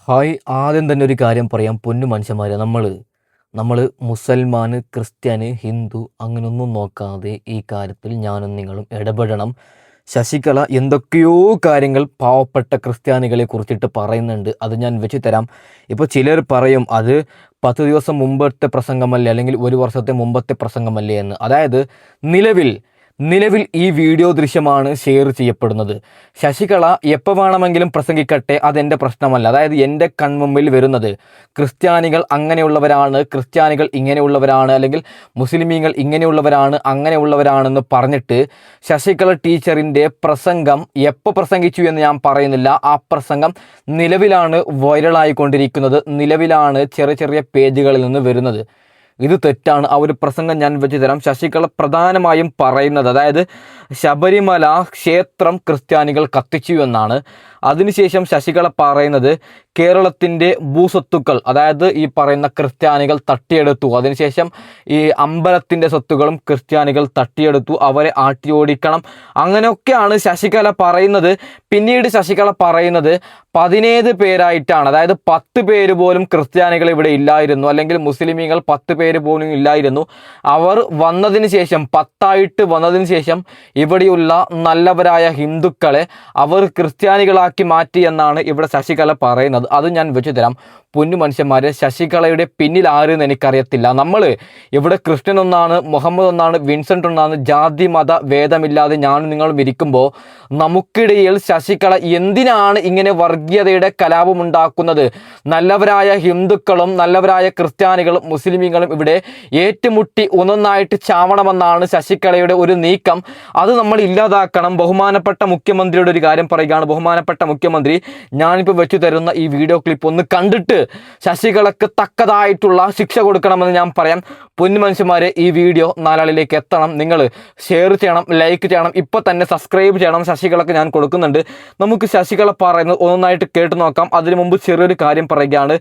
Hi, ആദ്യം തന്നെ ഒരു കാര്യം പറയാം. പൊന്നു മനുഷ്യന്മാരെ, നമ്മൾ മുസൽമാൻ, ക്രിസ്ത്യാനി, ഹിന്ദു അങ്ങനെയൊന്നും നോക്കാതെ ഈ കാര്യത്തിൽ ഞാനും നിങ്ങളും ഇടപെടണം. ശശികല എന്തൊക്കെയോ കാര്യങ്ങൾ പാവപ്പെട്ട ക്രിസ്ത്യാനികളെ കുറിച്ചിട്ട് പറയുന്നുണ്ട്. അത് ഞാൻ വെച്ച് തരാം. ഇപ്പോൾ ചിലർ പറയും അത് 10 ദിവസം മുമ്പത്തെ പ്രസംഗമല്ലേ, അല്ലെങ്കിൽ ഒരു വർഷത്തെ മുമ്പത്തെ പ്രസംഗമല്ലേ എന്ന്. അതായത് നിലവിൽ ഈ വീഡിയോ ദൃശ്യമാണ് ഷെയർ ചെയ്യപ്പെടുന്നത്. ശശികല എപ്പോൾ വേണമെങ്കിലും പ്രസംഗിക്കട്ടെ, അതെൻ്റെ പ്രശ്നമല്ല. അതായത് എൻ്റെ കൺമുമ്പിൽ വരുന്നത് ക്രിസ്ത്യാനികൾ അങ്ങനെയുള്ളവരാണ്, ക്രിസ്ത്യാനികൾ ഇങ്ങനെയുള്ളവരാണ്, അല്ലെങ്കിൽ മുസ്ലിമീങ്ങൾ ഇങ്ങനെയുള്ളവരാണ്, അങ്ങനെയുള്ളവരാണെന്ന് പറഞ്ഞിട്ട് ശശികല ടീച്ചറിൻ്റെ പ്രസംഗം എപ്പോൾ പ്രസംഗിച്ചു എന്ന് ഞാൻ പറയുന്നില്ല. ആ പ്രസംഗം നിലവിലാണ് വൈറലായിക്കൊണ്ടിരിക്കുന്നത്, നിലവിലാണ് ചെറിയ ചെറിയ പേജുകളിൽ നിന്ന് വരുന്നത്. ഇത് തെറ്റാണ്. ആ ഒരു പ്രസംഗം ഞാൻ വെച്ച് തരാം. ശശികല പ്രധാനമായും പറയുന്നത്, അതായത് ശബരിമല ക്ഷേത്രം ക്രിസ്ത്യാനികൾ കത്തിച്ചു എന്നാണ്. അതിനുശേഷം ശശികല പറയുന്നത് കേരളത്തിൻ്റെ ഭൂസ്വത്തുക്കൾ, അതായത് ഈ പറയുന്ന ക്രിസ്ത്യാനികൾ തട്ടിയെടുത്തു. അതിനുശേഷം ഈ അമ്പലത്തിൻ്റെ സ്വത്തുകളും ക്രിസ്ത്യാനികൾ തട്ടിയെടുത്തു, അവരെ ആട്ടിയോടിക്കണം, അങ്ങനെയൊക്കെയാണ് ശശികല പറയുന്നത്. പിന്നീട് ശശികല പറയുന്നത് 17 പേരായിട്ടാണ്, അതായത് 10 പേര് പോലും ക്രിസ്ത്യാനികൾ ഇവിടെ ഇല്ലായിരുന്നു, അല്ലെങ്കിൽ മുസ്ലിമീങ്ങൾ 10 പേര് പോലും ഇല്ലായിരുന്നു. അവർ വന്നതിന് ശേഷം 10 വന്നതിന് ശേഷം ഇവിടെയുള്ള നല്ലവരായ ഹിന്ദുക്കളെ അവർ ക്രിസ്ത്യാനികളാക്കി മാറ്റി എന്നാണ് ഇവിടെ ശശികല പറയുന്നത്. അത് ഞാൻ വെച്ചു തരാം. പൊന്നു മനുഷ്യന്മാരെ, ശശികലയുടെ പിന്നിൽ ആരെന്ന് എനിക്കറിയത്തില്ല. നമ്മൾ ഇവിടെ ക്രിസ്ത്യൻ ഒന്നാണ്, മുഹമ്മദ് ഒന്നാണ്, വിൻസെൻ്റ് ഒന്നാണ്, ജാതി മത ഭേദമില്ലാതെ ഞാനും നിങ്ങളും ഇരിക്കുമ്പോൾ നമുക്കിടയിൽ ശശികല എന്തിനാണ് ഇങ്ങനെ വർഗീയതയുടെ കലാപം ഉണ്ടാക്കുന്നത്? നല്ലവരായ ഹിന്ദുക്കളും നല്ലവരായ ക്രിസ്ത്യാനികളും മുസ്ലിമീങ്ങളും ഇവിടെ ഏറ്റുമുട്ടി ഒന്നൊന്നായിട്ട് ചാവണമെന്നാണ് ശശികലയുടെ ഒരു നീക്കം. അത് നമ്മൾ ഇല്ലാതാക്കണം. ബഹുമാനപ്പെട്ട മുഖ്യമന്ത്രിയുടെ ഒരു കാര്യം പറയുകയാണ്. ബഹുമാനപ്പെട്ട മുഖ്യമന്ത്രി, ഞാനിപ്പോൾ വെച്ചു തരുന്ന ഈ വീഡിയോ ക്ലിപ്പ് ഒന്ന് കണ്ടിട്ട് ശശികലക്ക് തക്കതായിട്ടുള്ള ശിക്ഷ കൊടുക്കണമെന്ന് ഞാൻ പറയാം. പൊന്നു മനുഷ്യന്മാരെ, ഈ വീഡിയോ നാലാളിലേക്ക് എത്തണം. നിങ്ങൾ ഷെയർ ചെയ്യണം, ലൈക്ക് ചെയ്യണം, ഇപ്പോൾ തന്നെ സബ്സ്ക്രൈബ് ചെയ്യണം. ശശികലക്ക് ഞാൻ കൊടുക്കുന്നുണ്ട്. നമുക്ക് ശശികല പറയുന്നത് ഒന്നായിട്ട് കേട്ട് നോക്കാം. അതിനു മുമ്പ് ചെറിയൊരു കാര്യം പറയുകയാണ്.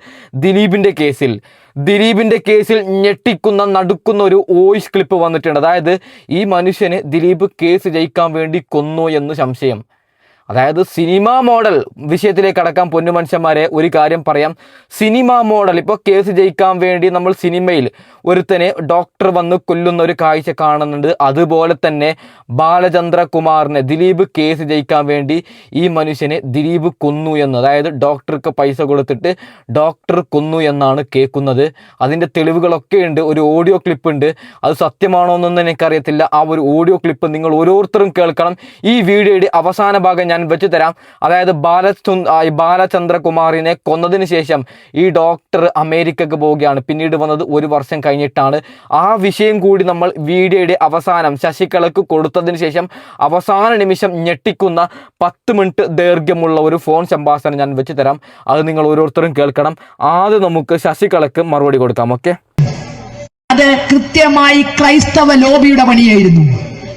ദിലീപിൻ്റെ കേസിൽ ഞെട്ടിക്കുന്ന നടുക്കുന്ന ഒരു വോയിസ് ക്ലിപ്പ് വന്നിട്ടുണ്ട്. അതായത് ഈ മനുഷ്യന് ദിലീപ് കേസ് ജയിക്കാൻ വേണ്ടി കൊന്നു എന്ന് സംശയം. അതായത് സിനിമാ മോഡൽ വിഷയത്തിലേക്ക് അടക്കാം. പൊന്നു മനുഷ്യന്മാരെ, ഒരു കാര്യം പറയാം. സിനിമാ മോഡൽ ഇപ്പോൾ കേസ് ജയിക്കാൻ വേണ്ടി നമ്മൾ സിനിമയിൽ ഒരുത്തനെ ഡോക്ടർ വന്ന് കൊല്ലുന്ന ഒരു കാഴ്ച കാണുന്നുണ്ട്. അതുപോലെ തന്നെ ബാലചന്ദ്രകുമാറിനെ ദിലീപ് കേസ് ജയിക്കാൻ വേണ്ടി ഈ മനുഷ്യനെ ദിലീപ് കൊന്നു എന്ന്, അതായത് ഡോക്ടർക്ക് പൈസ കൊടുത്തിട്ട് ഡോക്ടർ കൊന്നു എന്നാണ് കേൾക്കുന്നത്. അതിൻ്റെ തെളിവുകളൊക്കെ ഉണ്ട്. ഒരു ഓഡിയോ ക്ലിപ്പ് ഉണ്ട്. അത് സത്യമാണോ എന്നൊന്നും എനിക്കറിയത്തില്ല. ആ ഒരു ഓഡിയോ ക്ലിപ്പ് നിങ്ങൾ ഓരോരുത്തരും കേൾക്കണം. ഈ വീഡിയോയുടെ അവസാന ഭാഗം ഞാൻ വെച്ചു തരാം. അതായത് ബാലചന്ദ്രകുമാറിനെ കൊന്നതിന് ശേഷം ഈ ഡോക്ടർ അമേരിക്കക്ക് പോവുകയാണ്. പിന്നീട് വന്നത് 1 വർഷം കഴിഞ്ഞിട്ടാണ്. ആ വിഷയം കൂടി നമ്മൾ വീഡിയോയുടെ അവസാനം ശശികലക്ക് കൊടുത്തതിന് ശേഷം അവസാന നിമിഷം ഞെട്ടിക്കുന്ന 10 മിനിറ്റ് ദൈർഘ്യമുള്ള ഒരു ഫോൺ സംഭാഷണം ഞാൻ വെച്ചു തരാം. അത് നിങ്ങൾ ഓരോരുത്തരും കേൾക്കണം. ആദ്യം നമുക്ക് ശശികലക്ക് മറുപടി കൊടുക്കാം. ഓക്കെ, അത് കൃത്യമായി ക്രൈസ്തവ ലോബിയുടെ പണിയായിരുന്നു.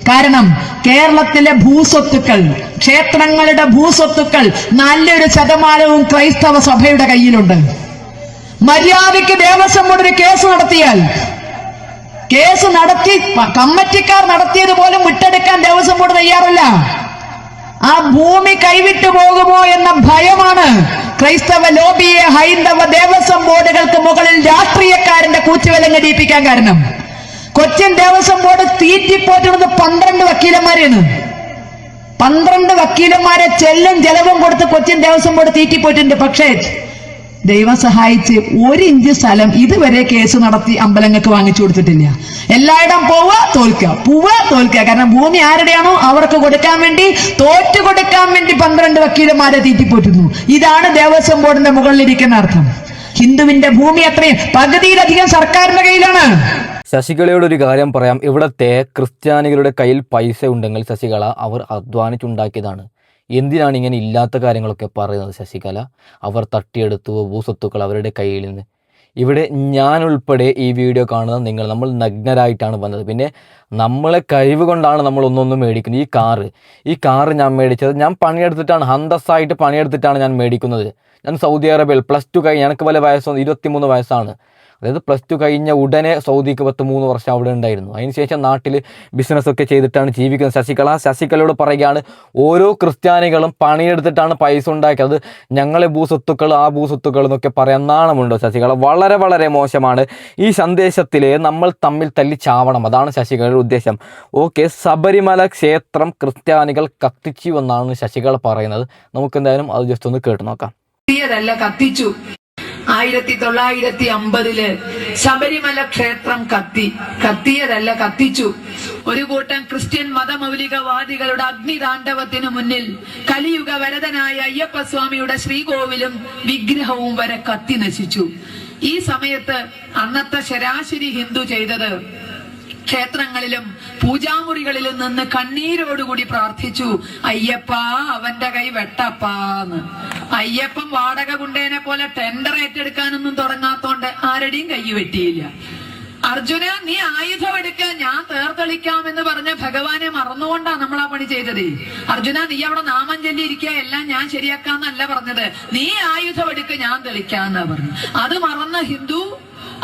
കാരണം കേരളത്തിലെ ഭൂസ്വത്തുക്കൾ, ക്ഷേത്രങ്ങളുടെ ഭൂസ്വത്തുക്കൾ നല്ലൊരു ശതമാനവും ക്രൈസ്തവ സഭയുടെ കയ്യിലുണ്ട്. മര്യാദയ്ക്ക് ദേവസ്വം ബോർഡ് ഒരു കേസ് നടത്തി കമ്മിറ്റിക്കാർ നടത്തിയത് പോലും വിട്ടെടുക്കാൻ ദേവസ്വം ബോർഡ് തയ്യാറല്ല. ആ ഭൂമി കൈവിട്ടു പോകുമോ എന്ന ഭയമാണ് ക്രൈസ്തവ ലോബിയെ ഹൈന്ദവ ദേവസ്വം ബോർഡുകൾക്ക് മുകളിൽ രാഷ്ട്രീയക്കാരന്റെ കൂച്ചുവിലം കടിയിപ്പിക്കാൻ കാരണം. കൊച്ചിൻ ദേവസ്വം ബോർഡ് തീറ്റിപ്പോറ്റുന്നത് 12 വക്കീലന്മാരെയാണ്. 12 വക്കീലന്മാരെ ചെല്ലും ചെലവും കൊടുത്ത് കൊച്ചിൻ ദേവസ്വം ബോർഡ് തീറ്റിപ്പോയിട്ടുണ്ട്. പക്ഷേ ദൈവം സഹായിച്ച് 1 ഇഞ്ച് സ്ഥലം ഇതുവരെ കേസ് നടത്തി അമ്പലങ്ങൾക്ക് വാങ്ങിച്ചു കൊടുത്തിട്ടില്ല. എല്ലായിടം പോവുക തോൽക്കുക. കാരണം ഭൂമി ആരുടെയാണോ അവർക്ക് കൊടുക്കാൻ വേണ്ടി, തോറ്റു കൊടുക്കാൻ വേണ്ടി 12 വക്കീലന്മാരെ തീറ്റിപ്പോറ്റുന്നു. ഇതാണ് ദേവസ്വം ബോർഡിന്റെ മുകളിലിരിക്കുന്ന അർത്ഥം. ഹിന്ദുവിന്റെ ഭൂമി അത്രയും പകുതിയിലധികം സർക്കാരിന്റെ കയ്യിലാണ്. ശശികലയോട് ഒരു കാര്യം പറയാം. ഇവിടുത്തെ ക്രിസ്ത്യാനികളുടെ കയ്യിൽ പൈസ ഉണ്ടെങ്കിൽ ശശികല അവർ അധ്വാനിച്ചുണ്ടാക്കിയതാണ്. എന്തിനാണ് ഇങ്ങനെ ഇല്ലാത്ത കാര്യങ്ങളൊക്കെ പറയുന്നത് ശശികല? അവർ തട്ടിയെടുത്തു ഭൂസ്വത്തുക്കൾ അവരുടെ കയ്യിൽ നിന്ന്. ഇവിടെ ഞാൻ ഉൾപ്പെടെ ഈ വീഡിയോ കാണുന്ന നമ്മൾ നഗ്നരായിട്ടാണ് വന്നത്. പിന്നെ നമ്മളെ കഴിവ് കൊണ്ടാണ് നമ്മൾ ഒന്നൊന്നും മേടിക്കുന്നത്. ഈ കാറ് ഞാൻ മേടിച്ചത് ഞാൻ പണിയെടുത്തിട്ടാണ്, അന്തസ്സായിട്ട് പണിയെടുത്തിട്ടാണ് ഞാൻ മേടിക്കുന്നത്. ഞാൻ സൗദി അറേബ്യയിൽ +2 കഴിഞ്ഞ്, എനിക്ക് വല്ല വയസ്സൊന്നും 23 വയസ്സാണ്. അതായത് +2 കഴിഞ്ഞ ഉടനെ സൗദിക്ക് 3 വർഷം അവിടെ ഉണ്ടായിരുന്നു. അതിനുശേഷം നാട്ടിൽ ബിസിനസ്സൊക്കെ ചെയ്തിട്ടാണ് ജീവിക്കുന്നത് ശശികലയോട് പറയുകയാണ്, ഓരോ ക്രിസ്ത്യാനികളും പണിയെടുത്തിട്ടാണ് പൈസ ഉണ്ടാക്കിയത്, ഞങ്ങളെ ഭൂസ്വത്തുക്കൾ ആ ഭൂസ്വത്തുക്കൾ എന്നൊക്കെ പറയാൻ നാണമുണ്ടോ ശശികല? വളരെ വളരെ മോശമാണ്. ഈ സന്ദേശത്തിൽ നമ്മൾ തമ്മിൽ തല്ലി ചാവണം, അതാണ് ശശികലയുടെ ഉദ്ദേശം. ഓക്കെ, ശബരിമല ക്ഷേത്രം ക്രിസ്ത്യാനികൾ കത്തിച്ചു എന്നാണ് ശശികല പറയുന്നത്. നമുക്ക് എന്തായാലും അത് ജസ്റ്റ് ഒന്ന് കേട്ട് നോക്കാം. കത്തിച്ചു. 1950 ശബരിമല ക്ഷേത്രം കത്തിയതല്ല, കത്തിച്ചു. ഒരു കൂട്ടം ക്രിസ്ത്യൻ മതമൗലികവാദികളുടെ അഗ്നിതാണ്ഡവത്തിനു മുന്നിൽ കലിയുഗ വരദനായ അയ്യപ്പസ്വാമിയുടെ ശ്രീകോവിലും വിഗ്രഹവും വരെ കത്തി നശിച്ചു. ഈ സമയത്ത് അന്നത്തെ ശരാശരി ഹിന്ദു ചെയ്തത് ക്ഷേത്രങ്ങളിലും പൂജാമുറികളിലും നിന്ന് കണ്ണീരോടുകൂടി പ്രാർത്ഥിച്ചു, അയ്യപ്പ അവന്റെ കൈ വെട്ടപ്പാന്ന്. അയ്യപ്പൻ വാടക ഗുണ്ടേനെ പോലെ ടെൻഡർ ഏറ്റെടുക്കാനൊന്നും തുടങ്ങാത്തോണ്ട് ആരുടെയും കൈ വെട്ടിയില്ല. അർജുന, നീ ആയുധം എടുക്കുക, ഞാൻ തേർത്തെളിക്കാമെന്ന് പറഞ്ഞ ഭഗവാനെ മറന്നുകൊണ്ടാണ് നമ്മൾ ആ പണി ചെയ്തത്. അർജുന, നീ അവിടെ നാമം ചൊല്ലിയിരിക്കുക, എല്ലാം ഞാൻ ശരിയാക്കാന്നല്ല പറഞ്ഞത്, നീ ആയുധം എടുക്കുക, ഞാൻ തെളിക്കാന്നാ പറഞ്ഞു. അത് മറന്ന ഹിന്ദു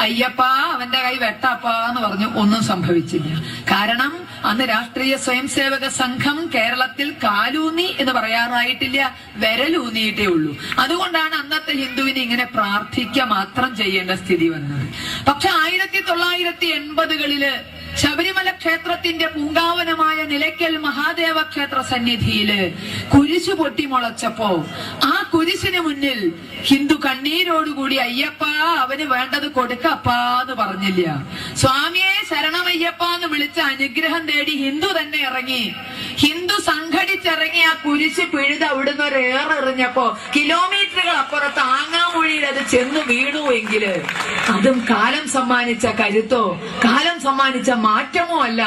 അയ്യപ്പ അവന്റെ കൈ വെട്ടപ്പാ എന്ന് പറഞ്ഞു. ഒന്നും സംഭവിച്ചില്ല. കാരണം അന്ന് രാഷ്ട്രീയ സ്വയം സേവക സംഘം കേരളത്തിൽ കാലൂന്നി എന്ന് പറയാറായിട്ടില്ല, വിരലൂന്നിയിട്ടേ ഉള്ളൂ. അതുകൊണ്ടാണ് അന്നത്തെ ഹിന്ദുവിന് ഇങ്ങനെ പ്രാർത്ഥിക്കുക മാത്രം ചെയ്യേണ്ട സ്ഥിതി വന്നത്. പക്ഷെ 1980-കളില് ശബരിമല ക്ഷേത്രത്തിന്റെ പൂങ്കാവനമായ നിലയ്ക്കൽ മഹാദേവ ക്ഷേത്ര സന്നിധിയില് കുരിശു പൊട്ടിമുളച്ചപ്പോ ആ കുരിശിന് മുന്നിൽ ഹിന്ദു കണ്ണീരോടുകൂടി അയ്യപ്പ അവന് വേണ്ടത് കൊടുക്കപ്പാന്ന് പറഞ്ഞില്ല. സ്വാമിയെ ശരണമയ്യപ്പ എന്ന് വിളിച്ച് അനുഗ്രഹം തേടി ഹിന്ദു തന്നെ ഇറങ്ങി. ഹിന്ദു സംഘടിച്ചിറങ്ങി ആ കുരിശ് പിഴുത് അവിടുന്ന് ഒരു ഏറെറിഞ്ഞപ്പോ കിലോമീറ്ററുകൾ അപ്പുറത്ത് ആങ്ങാമൊഴിയിൽ അത് ചെന്ന് വീണുവെങ്കില് അതും കാലം സമ്മാനിച്ച കരുത്തോ കാലം സമ്മാനിച്ച മാറ്റമോ അല്ല,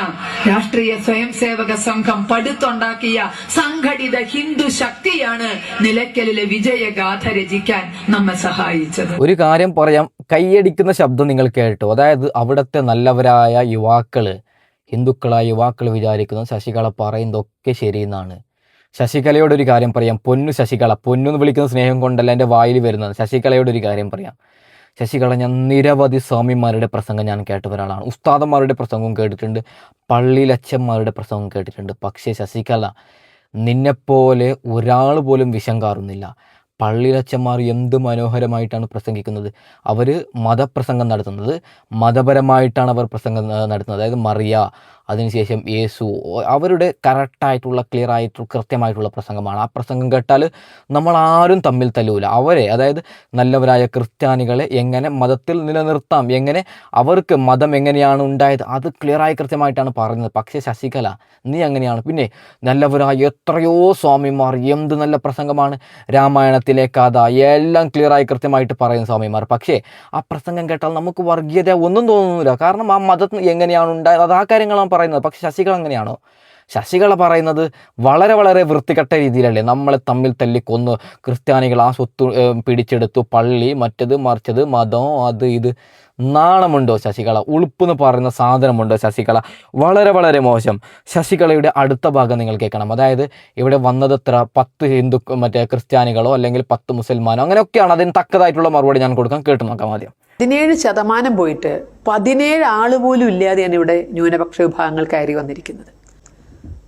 രാഷ്ട്രീയ സ്വയം സേവക സംഘം പടുത്തുണ്ടാക്കിയ സംഘടിത ഹിന്ദു ശക്തിയാണ് നിലയ്ക്കലിലെ വിജയഗാഥ രചിക്കാൻ നമ്മെ സഹായിച്ചത്. ഒരു കാര്യം പറയാം, കൈയടിക്കുന്ന ശബ്ദം നിങ്ങൾ കേട്ടു. അതായത് അവിടുത്തെ നല്ലവരായ യുവാക്കള്, ഹിന്ദുക്കളായ യുവാക്കൾ വിചാരിക്കുന്നത് ശശികല പറയുന്നതൊക്കെ ശരിയെന്നാണ്. ശശികലയോട് ഒരു കാര്യം പറയാം, പൊന്നു ശശികല, പൊന്നു വിളിക്കുന്ന സ്നേഹം കൊണ്ടല്ല എൻ്റെ വായിൽ വരുന്നത്. ശശികലയോട് ഒരു കാര്യം പറയാം, ശശികല, ഞാൻ നിരവധി സ്വാമിമാരുടെ പ്രസംഗം ഞാൻ കേട്ട ഒരാളാണ്. ഉസ്താദന്മാരുടെ പ്രസംഗവും കേട്ടിട്ടുണ്ട്, പള്ളിയിലച്ഛന്മാരുടെ പ്രസംഗവും കേട്ടിട്ടുണ്ട്. പക്ഷേ ശശികല, നിന്നെപ്പോലെ ഒരാൾ പോലും വിഷം കാറുന്നില്ല. പള്ളിയിലച്ഛന്മാർ എന്ത് മനോഹരമായിട്ടാണ് പ്രസംഗിക്കുന്നത്. അവർ മതപ്രസംഗം നടത്തുന്നത് മതപരമായിട്ടാണ് അവർ പ്രസംഗം നടത്തുന്നത്. അതായത് മറിയ, അതിനുശേഷം യേശു, അവരുടെ കറക്റ്റായിട്ടുള്ള ക്ലിയറായിട്ടുള്ള കൃത്യമായിട്ടുള്ള പ്രസംഗമാണ്. ആ പ്രസംഗം കേട്ടാൽ നമ്മൾ ആരും തമ്മിൽ തല്ലൂല. അവരെ, അതായത് നല്ലവരായ ക്രിസ്ത്യാനികളെ എങ്ങനെ മതത്തിൽ നിലനിർത്താം, എങ്ങനെ അവർക്ക് മതം എങ്ങനെയാണ് ഉണ്ടായത്, അത് ക്ലിയറായി കൃത്യമായിട്ടാണ് പറയുന്നത്. പക്ഷേ ശശികല, നീ അങ്ങനെയാണ്. പിന്നെ നല്ലവരായ എത്രയോ സ്വാമിമാർ, എന്ത് നല്ല പ്രസംഗമാണ്, രാമായണത്തിലെ കഥ എല്ലാം ക്ലിയറായി കൃത്യമായിട്ട് പറയുന്ന സ്വാമിമാർ. പക്ഷേ ആ പ്രസംഗം കേട്ടാൽ നമുക്ക് വർഗീയത ഒന്നും തോന്നുന്നില്ല. കാരണം ആ മതം എങ്ങനെയാണ് ഉണ്ടായത്, അത് ആ കാര്യങ്ങളാണ് പറയുന്നത്. പക്ഷെ ശശികല അങ്ങനെയാണോ? ശശികല പറയുന്നത് വളരെ വളരെ വൃത്തികെട്ട രീതിയിലല്ലേ, നമ്മളെ തമ്മിൽ തല്ലിക്കൊന്നു, ക്രിസ്ത്യാനികൾ ആ സ്വത്ത് പിടിച്ചെടുത്തു, പള്ളി മറ്റത് മറിച്ചത്, മതം അത് ഇത്. നാണമുണ്ടോ ശശികല? ഉളുപ്പെന്ന് പറയുന്ന സാധനമുണ്ടോ ശശികല? വളരെ വളരെ മോശം. ശശികലയുടെ അടുത്ത ഭാഗം നിങ്ങൾ കേൾക്കണം. അതായത് ഇവിടെ വന്നത് എത്ര 10 ഹിന്ദു ക്രിസ്ത്യാനികളോ അല്ലെങ്കിൽ 10 മുസൽമാനോ അങ്ങനെയൊക്കെയാണ്. അതിന് തക്കതായിട്ടുള്ള മറുപടി ഞാൻ കൊടുക്കാം. കേട്ടു നോക്കാം ആദ്യം. 17% പോയിട്ട് 17 ആള് പോലും ഇല്ലാതെയാണ് ഇവിടെ ന്യൂനപക്ഷ വിഭാഗങ്ങൾ കയറി വന്നിരിക്കുന്നത്.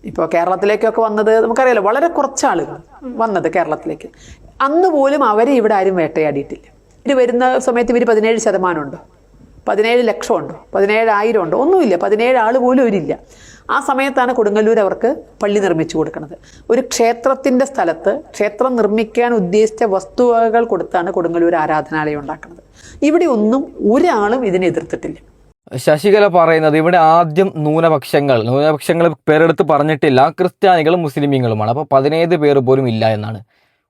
ഇപ്പോൾ കേരളത്തിലേക്കൊക്കെ വന്നത് നമുക്കറിയാലോ, വളരെ കുറച്ച് ആളുകൾ വന്നത് കേരളത്തിലേക്ക്. അന്ന് പോലും അവരെ ഇവിടെ ആരും വേട്ടയാടിയിട്ടില്ല. ഇവർ വരുന്ന സമയത്ത് ഇവർ 17% ഉണ്ടോ, 17 ലക്ഷം ഉണ്ടോ, 17,000 ഉണ്ടോ, ഒന്നുമില്ല. 17 ആൾ പോലും ഇവരില്ല. ആ സമയത്താണ് കൊടുങ്ങല്ലൂർ അവർക്ക് പള്ളി നിർമ്മിച്ചു കൊടുക്കുന്നത്. ഒരു ക്ഷേത്രത്തിൻ്റെ സ്ഥലത്ത് ക്ഷേത്രം നിർമ്മിക്കാൻ ഉദ്ദേശിച്ച വസ്തുവകകൾ കൊടുത്താണ് കൊടുങ്ങല്ലൂർ ആരാധനാലയം ഉണ്ടാക്കുന്നത്. ഇവിടെ ഒന്നും ഒരാളും ഇതിനെ എതിർത്തിട്ടില്ല. ശശികല പറയുന്നത് ഇവിടെ ആദ്യം ന്യൂനപക്ഷങ്ങൾ പേരെടുത്ത് പറഞ്ഞിട്ടില്ല, ക്രിസ്ത്യാനികളും മുസ്ലിമീങ്ങളുമാണ്. അപ്പോൾ 17 പേര് പോലും ഇല്ല എന്നാണ്.